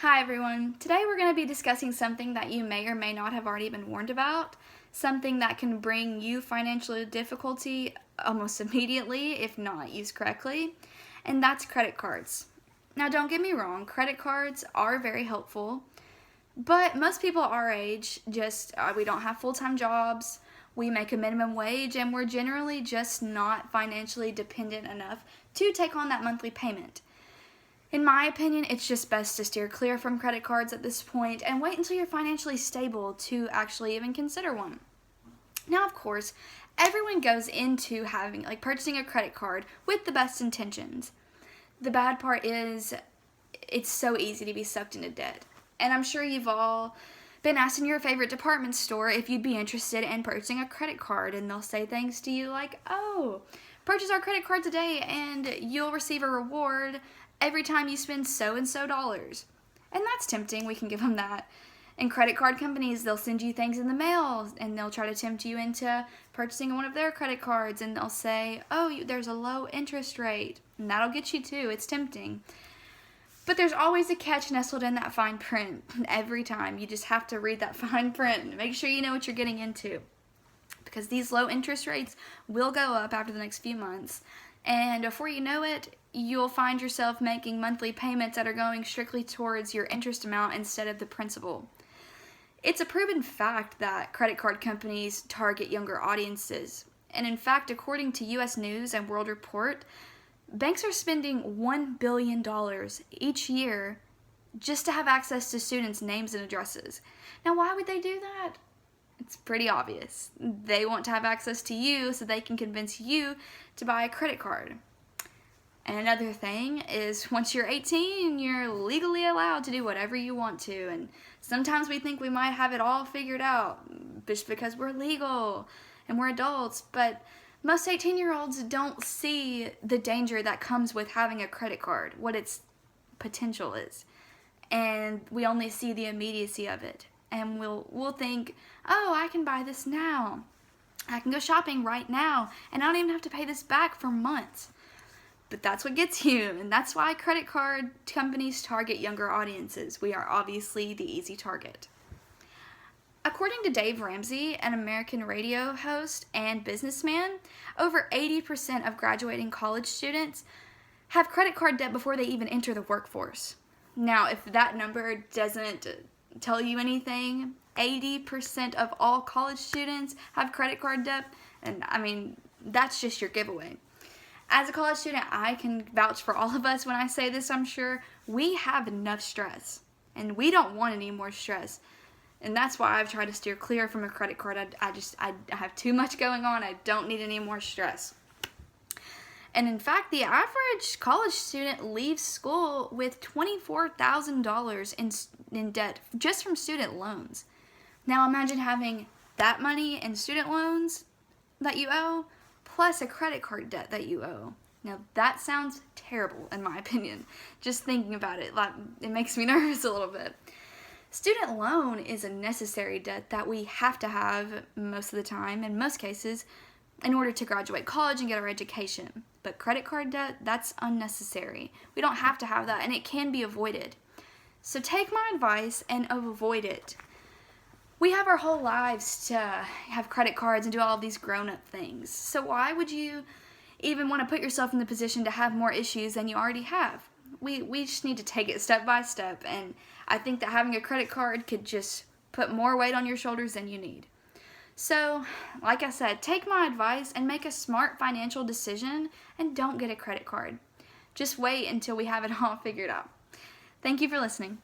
Hi everyone. Today we're going to be discussing something that you may or may not have already been warned about, something that can bring you financial difficulty almost immediately if not used correctly, and that's credit cards. Now don't get me wrong, credit cards are very helpful, but most people our age we don't have full-time jobs, we make a minimum wage, and we're generally just not financially dependent enough to take on that monthly payment. In my opinion, it's just best to steer clear from credit cards at this point and wait until you're financially stable to actually even consider one. Now, of course, everyone goes into purchasing a credit card with the best intentions. The bad part is it's so easy to be sucked into debt. And I'm sure you've all been asked in your favorite department store if you'd be interested in purchasing a credit card, and they'll say things to you like, "Oh, purchase our credit card today and you'll receive a reward every time you spend so and so dollars." And that's tempting, we can give them that. And credit card companies, they'll send you things in the mail and they'll try to tempt you into purchasing one of their credit cards, and they'll say, "Oh, there's a low interest rate," and that'll get you too. It's tempting. But there's always a catch nestled in that fine print. Every time you just have to read that fine print and make sure you know what you're getting into, because these low interest rates will go up after the next few months, and before you know it, you'll find yourself making monthly payments that are going strictly towards your interest amount instead of the principal. It's a proven fact that credit card companies target younger audiences, and in fact, according to U.S. News and World Report, banks are spending $1 billion each year just to have access to students' names and addresses. Now, why would they do that? It's pretty obvious. They want to have access to you so they can convince you to buy a credit card. And another thing is, once you're 18, you're legally allowed to do whatever you want to. And sometimes we think we might have it all figured out just because we're legal and we're adults. But most 18-year-olds don't see the danger that comes with having a credit card, what its potential is. And we only see the immediacy of it. And we'll think, "Oh, I can buy this now. I can go shopping right now, and I don't even have to pay this back for months." But that's what gets you, and that's why credit card companies target younger audiences. We are obviously the easy target. According to Dave Ramsey, an American radio host and businessman, over 80% of graduating college students have credit card debt before they even enter the workforce. Now, if that number doesn't tell you anything, 80% of all college students have credit card debt, and that's just your giveaway. As a college student, I can vouch for all of us when I say this, I'm sure. We have enough stress, and we don't want any more stress. And that's why I've tried to steer clear from a credit card. I have too much going on. I don't need any more stress. And in fact, the average college student leaves school with $24,000 in debt just from student loans. Now imagine having that money in student loans that you owe, plus a credit card debt that you owe. Now that sounds terrible in my opinion. Just thinking about it, it makes me nervous a little bit. Student loan is a necessary debt that we have to have most of the time, in most cases, in order to graduate college and get our education. But credit card debt, that's unnecessary. We don't have to have that, and it can be avoided. So take my advice and avoid it. We have our whole lives to have credit cards and do all of these grown-up things. So why would you even want to put yourself in the position to have more issues than you already have? We just need to take it step by step, and I think that having a credit card could just put more weight on your shoulders than you need. So, like I said, take my advice and make a smart financial decision, and don't get a credit card. Just wait until we have it all figured out. Thank you for listening.